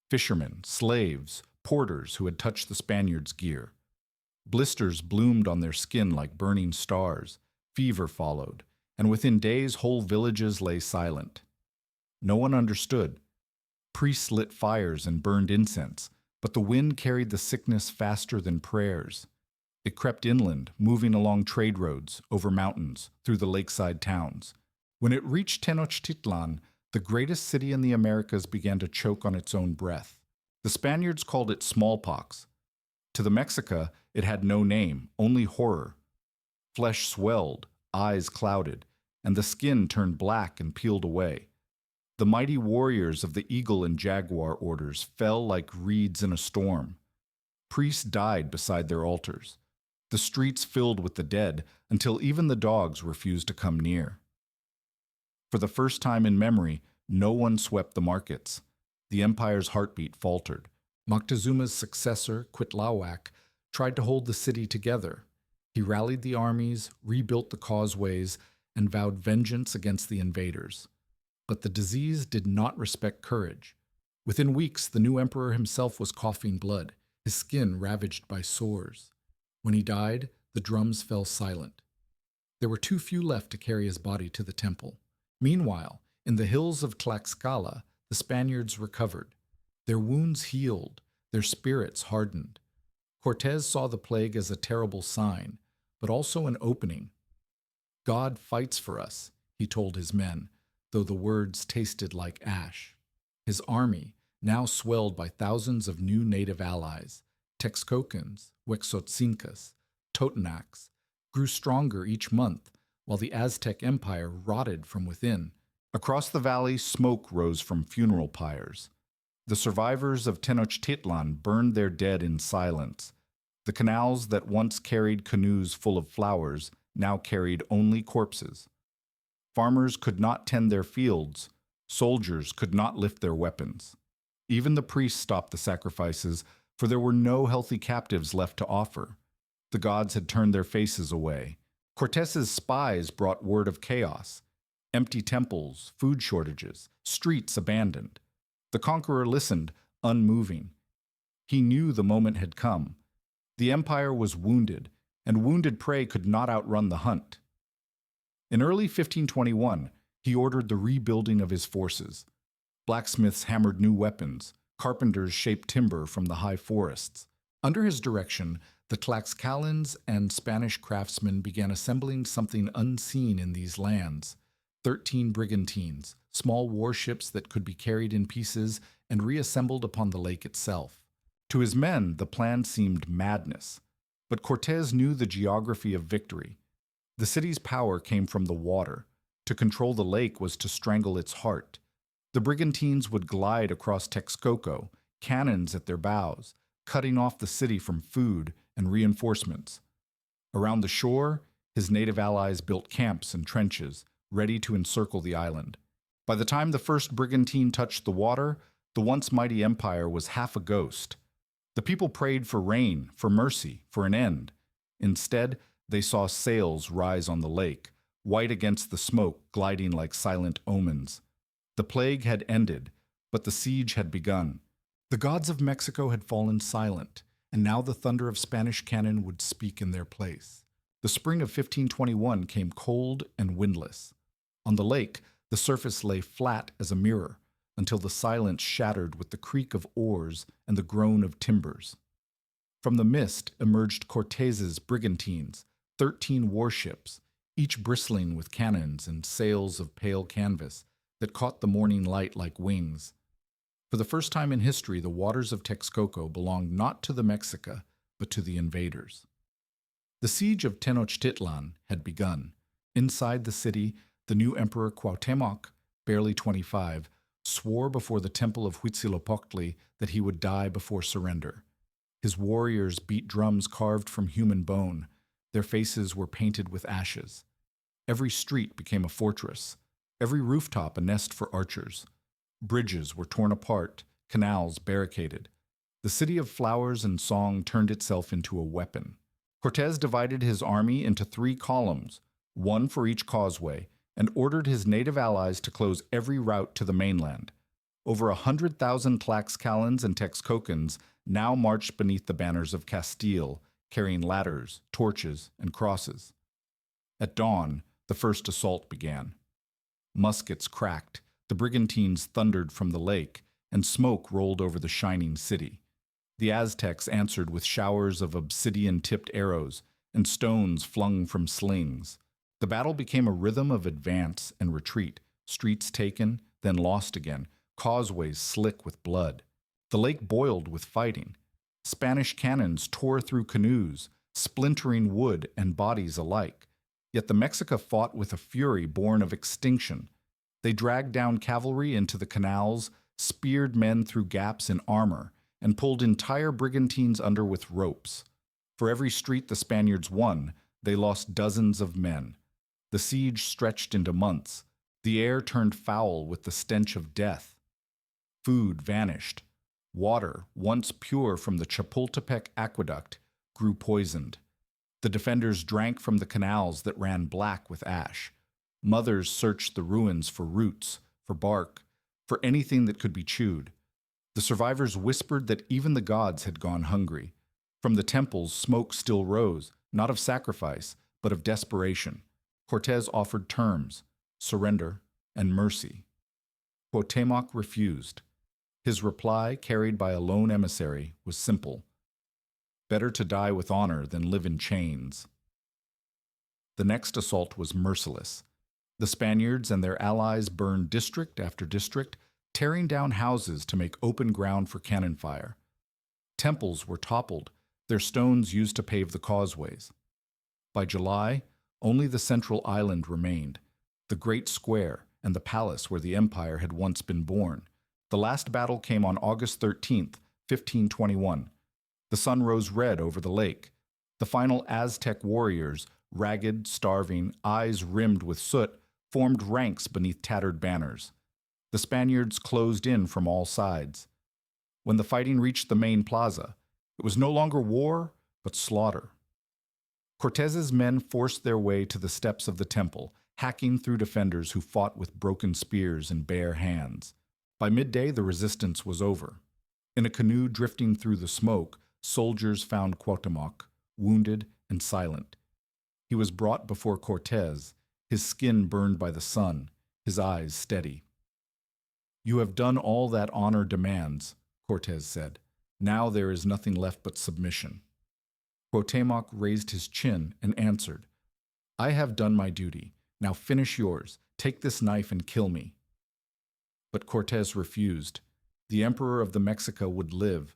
Fishermen, slaves, porters who had touched the Spaniards' gear. Blisters bloomed on their skin like burning stars. Fever followed, and within days whole villages lay silent. No one understood. Priests lit fires and burned incense, but the wind carried the sickness faster than prayers. It crept inland, moving along trade roads, over mountains, through the lakeside towns. When it reached Tenochtitlan, the greatest city in the Americas began to choke on its own breath. The Spaniards called it smallpox. To the Mexica, it had no name, only horror. Flesh swelled, eyes clouded, and the skin turned black and peeled away. The mighty warriors of the Eagle and Jaguar orders fell like reeds in a storm. Priests died beside their altars. The streets filled with the dead until even the dogs refused to come near. For the first time in memory, no one swept the markets. The empire's heartbeat faltered. Moctezuma's successor, Cuitlahuac, tried to hold the city together. He rallied the armies, rebuilt the causeways, and vowed vengeance against the invaders. But the disease did not respect courage. Within weeks, the new emperor himself was coughing blood, his skin ravaged by sores. When he died, the drums fell silent. There were too few left to carry his body to the temple. Meanwhile, in the hills of Tlaxcala, the Spaniards recovered. Their wounds healed, their spirits hardened. Cortés saw the plague as a terrible sign, but also an opening. God fights for us, he told his men, though the words tasted like ash. His army, now swelled by thousands of new native allies, Texcocans, Huexotzincas, Totonacs, grew stronger each month, while the Aztec Empire rotted from within. Across the valley, smoke rose from funeral pyres. The survivors of Tenochtitlan burned their dead in silence. The canals that once carried canoes full of flowers now carried only corpses. Farmers could not tend their fields. Soldiers could not lift their weapons. Even the priests stopped the sacrifices, for there were no healthy captives left to offer. The gods had turned their faces away. Cortés's spies brought word of chaos. Empty temples, food shortages, streets abandoned. The conqueror listened, unmoving. He knew the moment had come. The empire was wounded, and wounded prey could not outrun the hunt. In early 1521, he ordered the rebuilding of his forces. Blacksmiths hammered new weapons. Carpenters shaped timber from the high forests. Under his direction, the Tlaxcalans and Spanish craftsmen began assembling something unseen in these lands. 13 brigantines, small warships that could be carried in pieces and reassembled upon the lake itself. To his men, the plan seemed madness. But Cortés knew the geography of victory. The city's power came from the water. To control the lake was to strangle its heart. The brigantines would glide across Texcoco, cannons at their bows, cutting off the city from food and reinforcements. Around the shore, his native allies built camps and trenches, ready to encircle the island. By the time the first brigantine touched the water, the once mighty empire was half a ghost. The people prayed for rain, for mercy, for an end. Instead, they saw sails rise on the lake, white against the smoke, gliding like silent omens. The plague had ended, but the siege had begun. The gods of Mexico had fallen silent, and now the thunder of Spanish cannon would speak in their place. The spring of 1521 came cold and windless. On the lake, the surface lay flat as a mirror, until the silence shattered with the creak of oars and the groan of timbers. From the mist emerged Cortez's brigantines, 13 warships, each bristling with cannons and sails of pale canvas that caught the morning light like wings. For the first time in history, the waters of Texcoco belonged not to the Mexica, but to the invaders. The siege of Tenochtitlan had begun. Inside the city, the new emperor Cuauhtémoc, barely 25, swore before the temple of Huitzilopochtli that he would die before surrender. His warriors beat drums carved from human bone. Their faces were painted with ashes. Every street became a fortress, every rooftop a nest for archers. Bridges were torn apart, canals barricaded. The city of flowers and song turned itself into a weapon. Cortés divided his army into 3 columns, one for each causeway, and ordered his native allies to close every route to the mainland. Over 100,000 Tlaxcalans and Texcocans now marched beneath the banners of Castile, carrying ladders, torches, and crosses. At dawn, the first assault began. Muskets cracked, the brigantines thundered from the lake, and smoke rolled over the shining city. The Aztecs answered with showers of obsidian-tipped arrows and stones flung from slings. The battle became a rhythm of advance and retreat, streets taken, then lost again, causeways slick with blood. The lake boiled with fighting. Spanish cannons tore through canoes, splintering wood and bodies alike. Yet the Mexica fought with a fury born of extinction. They dragged down cavalry into the canals, speared men through gaps in armor, and pulled entire brigantines under with ropes. For every street the Spaniards won, they lost dozens of men. The siege stretched into months. The air turned foul with the stench of death. Food vanished. Water, once pure from the Chapultepec aqueduct, grew poisoned. The defenders drank from the canals that ran black with ash. Mothers searched the ruins for roots, for bark, for anything that could be chewed. The survivors whispered that even the gods had gone hungry. From the temples, smoke still rose, not of sacrifice, but of desperation. Cortés offered terms, surrender, and mercy. Cuauhtémoc refused. His reply, carried by a lone emissary, was simple: better to die with honor than live in chains. The next assault was merciless. The Spaniards and their allies burned district after district, tearing down houses to make open ground for cannon fire. Temples were toppled, their stones used to pave the causeways. By July, only the central island remained, the great square and the palace where the empire had once been born. The last battle came on August 13th, 1521. The sun rose red over the lake. The final Aztec warriors, ragged, starving, eyes rimmed with soot, formed ranks beneath tattered banners. The Spaniards closed in from all sides. When the fighting reached the main plaza, it was no longer war, but slaughter. Cortés's men forced their way to the steps of the temple, hacking through defenders who fought with broken spears and bare hands. By midday, the resistance was over. In a canoe drifting through the smoke, soldiers found Cuauhtémoc, wounded and silent. He was brought before Cortés, his skin burned by the sun, his eyes steady. "You have done all that honor demands," Cortés said. "Now there is nothing left but submission." Cuauhtémoc raised his chin and answered, "I have done my duty. Now finish yours. Take this knife and kill me." But Cortés refused. The emperor of the Mexica would live,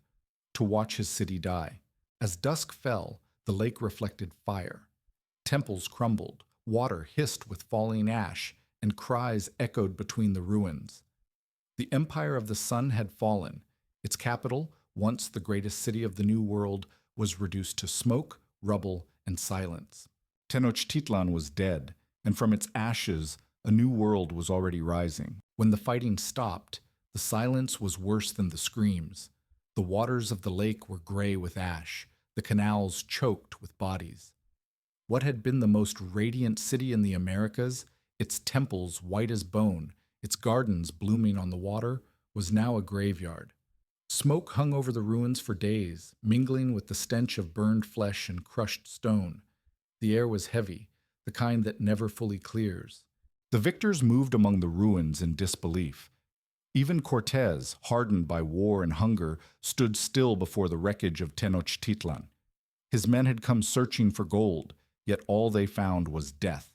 to watch his city die. As dusk fell, the lake reflected fire. Temples crumbled, water hissed with falling ash, and cries echoed between the ruins. The empire of the sun had fallen. Its capital, once the greatest city of the New World, was reduced to smoke, rubble, and silence. Tenochtitlan was dead, and from its ashes, a new world was already rising. When the fighting stopped, the silence was worse than the screams. The waters of the lake were gray with ash, the canals choked with bodies. What had been the most radiant city in the Americas, its temples white as bone, its gardens blooming on the water, was now a graveyard. Smoke hung over the ruins for days, mingling with the stench of burned flesh and crushed stone. The air was heavy, the kind that never fully clears. The victors moved among the ruins in disbelief. Even Cortez, hardened by war and hunger, stood still before the wreckage of Tenochtitlan. His men had come searching for gold, yet all they found was death.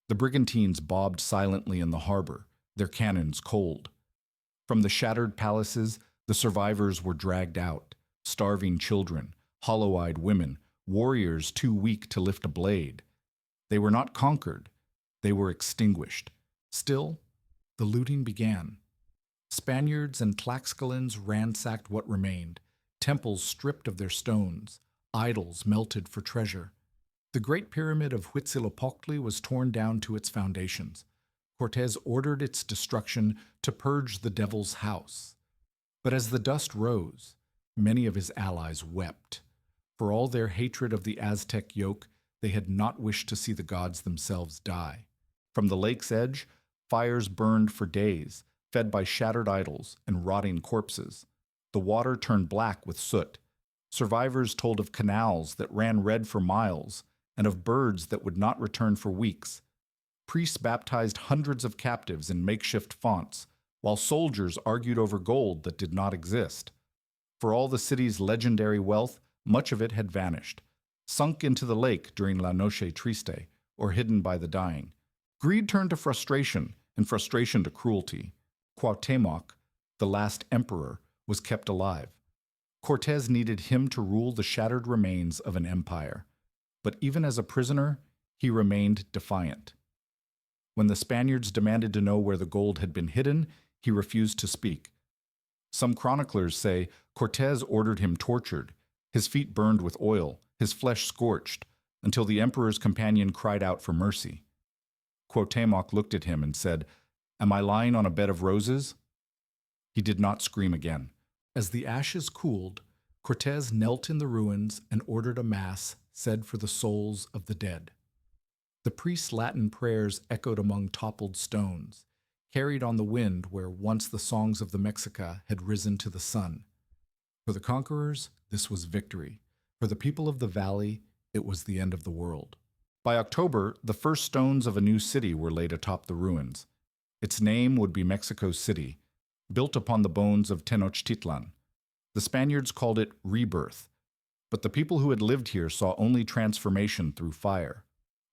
The brigantines bobbed silently in the harbor, their cannons cold. From the shattered palaces, the survivors were dragged out, starving children, hollow-eyed women, warriors too weak to lift a blade. They were not conquered, they were extinguished. Still, the looting began. Spaniards and Tlaxcalans ransacked what remained, temples stripped of their stones, idols melted for treasure. The Great Pyramid of Huitzilopochtli was torn down to its foundations. Cortez ordered its destruction to purge the devil's house. But as the dust rose, many of his allies wept. For all their hatred of the Aztec yoke, they had not wished to see the gods themselves die. From the lake's edge, fires burned for days, fed by shattered idols and rotting corpses. The water turned black with soot. Survivors told of canals that ran red for miles, and of birds that would not return for weeks. Priests baptized hundreds of captives in makeshift fonts, while soldiers argued over gold that did not exist. For all the city's legendary wealth, much of it had vanished, sunk into the lake during La Noche Triste, or hidden by the dying. Greed turned to frustration, and frustration to cruelty. Cuauhtémoc, the last emperor, was kept alive. Cortez needed him to rule the shattered remains of an empire. But even as a prisoner, he remained defiant. When the Spaniards demanded to know where the gold had been hidden, he refused to speak. Some chroniclers say Cortez ordered him tortured, his feet burned with oil, his flesh scorched, until the emperor's companion cried out for mercy. Cuauhtémoc looked at him and said, "Am I lying on a bed of roses?" He did not scream again. As the ashes cooled, Cortez knelt in the ruins and ordered a mass said for the souls of the dead. The priest's Latin prayers echoed among toppled stones, carried on the wind where once the songs of the Mexica had risen to the sun. For the conquerors, this was victory. For the people of the valley, it was the end of the world. By October, the first stones of a new city were laid atop the ruins. Its name would be Mexico City, built upon the bones of Tenochtitlan. The Spaniards called it Rebirth, but the people who had lived here saw only transformation through fire.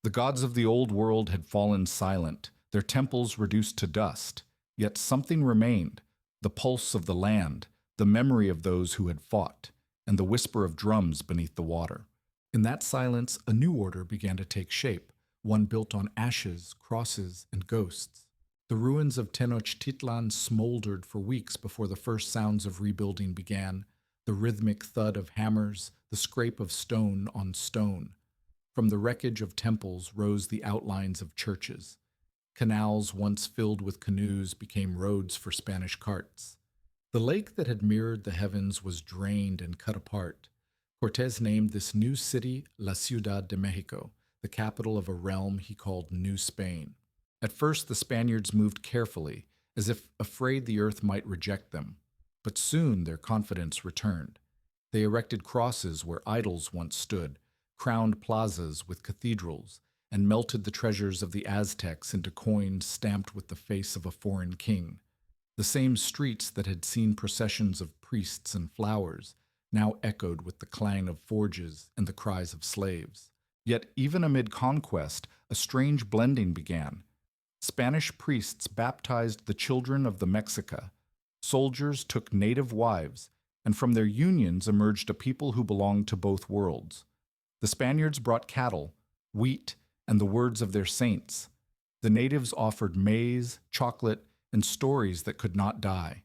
The gods of the old world had fallen silent, their temples reduced to dust, yet something remained, the pulse of the land, the memory of those who had fought, and the whisper of drums beneath the water. In that silence, a new order began to take shape, one built on ashes, crosses, and ghosts. The ruins of Tenochtitlan smoldered for weeks before the first sounds of rebuilding began, the rhythmic thud of hammers, the scrape of stone on stone. From the wreckage of temples rose the outlines of churches. Canals once filled with canoes became roads for Spanish carts. The lake that had mirrored the heavens was drained and cut apart. Cortez named this new city La Ciudad de Mexico, the capital of a realm he called New Spain. At first, the Spaniards moved carefully, as if afraid the earth might reject them. But soon their confidence returned. They erected crosses where idols once stood, crowned plazas with cathedrals, and melted the treasures of the Aztecs into coins stamped with the face of a foreign king. The same streets that had seen processions of priests and flowers now echoed with the clang of forges and the cries of slaves. Yet even amid conquest, a strange blending began. Spanish priests baptized the children of the Mexica. Soldiers took native wives, and from their unions emerged a people who belonged to both worlds. The Spaniards brought cattle, wheat, and the words of their saints. The natives offered maize, chocolate, and stories that could not die.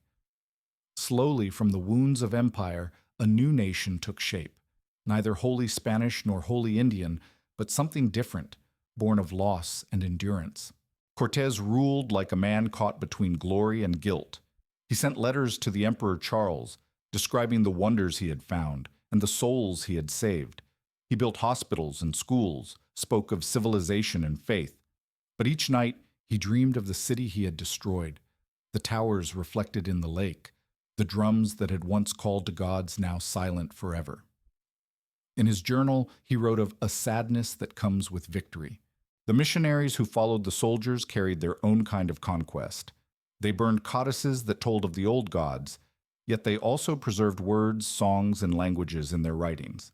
Slowly, from the wounds of empire, a new nation took shape. Neither wholly Spanish nor wholly Indian, but something different, born of loss and endurance. Cortez ruled like a man caught between glory and guilt. He sent letters to the Emperor Charles, describing the wonders he had found and the souls he had saved. He built hospitals and schools, spoke of civilization and faith. But each night he dreamed of the city he had destroyed, the towers reflected in the lake, the drums that had once called to gods now silent forever. In his journal, he wrote of a sadness that comes with victory. The missionaries who followed the soldiers carried their own kind of conquest. They burned codices that told of the old gods, yet they also preserved words, songs, and languages in their writings.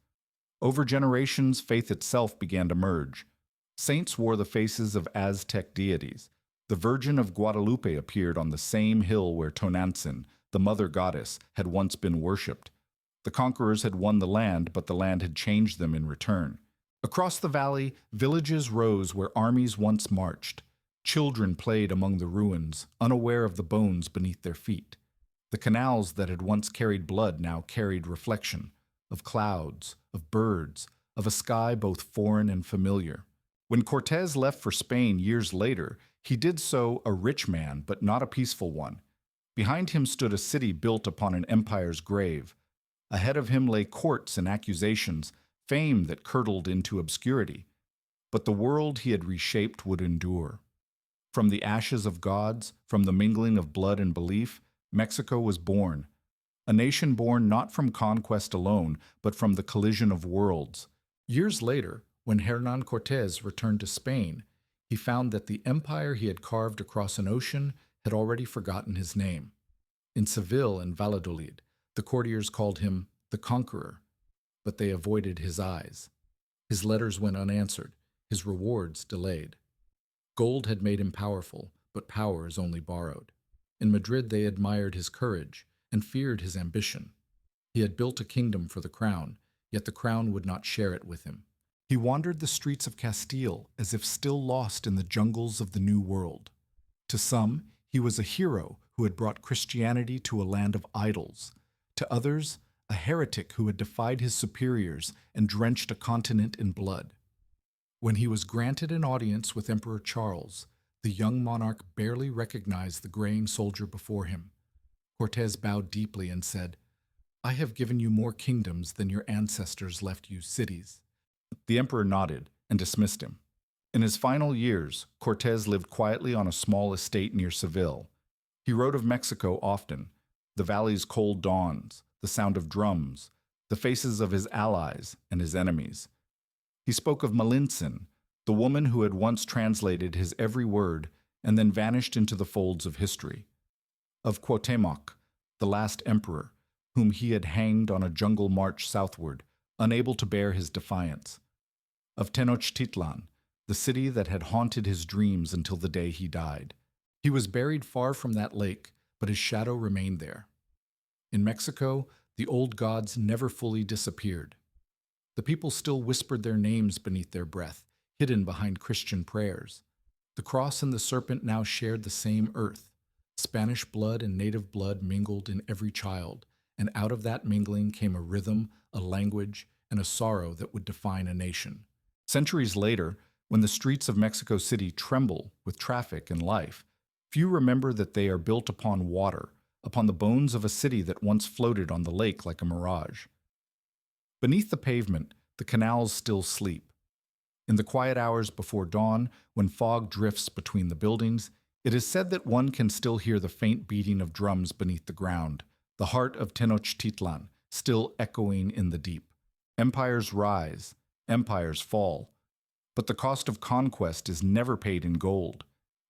Over generations, faith itself began to merge. Saints wore the faces of Aztec deities. The Virgin of Guadalupe appeared on the same hill where Tonantzin, the mother goddess, had once been worshipped. The conquerors had won the land, but the land had changed them in return. Across the valley, villages rose where armies once marched. Children played among the ruins, unaware of the bones beneath their feet. The canals that had once carried blood now carried reflection, of clouds, of birds, of a sky both foreign and familiar. When Cortez left for Spain years later, he did so a rich man, but not a peaceful one. Behind him stood a city built upon an empire's grave. Ahead of him lay courts and accusations, fame that curdled into obscurity. But the world he had reshaped would endure. From the ashes of gods, from the mingling of blood and belief, Mexico was born. A nation born not from conquest alone, but from the collision of worlds. Years later, when Hernán Cortés returned to Spain, he found that the empire he had carved across an ocean had already forgotten his name. In Seville and Valladolid, the courtiers called him the Conqueror, but they avoided his eyes. His letters went unanswered, his rewards delayed. Gold had made him powerful, but power is only borrowed. In Madrid they admired his courage and feared his ambition. He had built a kingdom for the crown, yet the crown would not share it with him. He wandered the streets of Castile as if still lost in the jungles of the New World. To some, he was a hero who had brought Christianity to a land of idols. To others, a heretic who had defied his superiors and drenched a continent in blood. When he was granted an audience with Emperor Charles, the young monarch barely recognized the graying soldier before him. Cortés bowed deeply and said, "I have given you more kingdoms than your ancestors left you cities." The emperor nodded and dismissed him. In his final years, Cortés lived quietly on a small estate near Seville. He wrote of Mexico often, the valley's cold dawns, the sound of drums, the faces of his allies and his enemies. He spoke of Malintzin, the woman who had once translated his every word and then vanished into the folds of history. Of Cuauhtémoc, the last emperor, whom he had hanged on a jungle march southward, unable to bear his defiance. Of Tenochtitlan, the city that had haunted his dreams until the day he died. He was buried far from that lake, but his shadow remained there. In Mexico, the old gods never fully disappeared. The people still whispered their names beneath their breath, hidden behind Christian prayers. The cross and the serpent now shared the same earth. Spanish blood and native blood mingled in every child, and out of that mingling came a rhythm, a language, and a sorrow that would define a nation. Centuries later, when the streets of Mexico City tremble with traffic and life, few remember that they are built upon water, upon the bones of a city that once floated on the lake like a mirage. Beneath the pavement, the canals still sleep. In the quiet hours before dawn, when fog drifts between the buildings, it is said that one can still hear the faint beating of drums beneath the ground, the heart of Tenochtitlan still echoing in the deep. Empires rise, empires fall, but the cost of conquest is never paid in gold.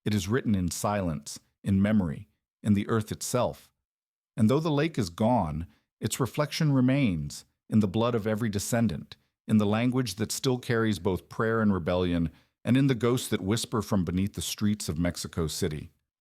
It is written in silence, in memory, in the earth itself. And though the lake is gone, its reflection remains in the blood of every descendant, in the language that still carries both prayer and rebellion, and in the ghosts that whisper from beneath the streets of Mexico City.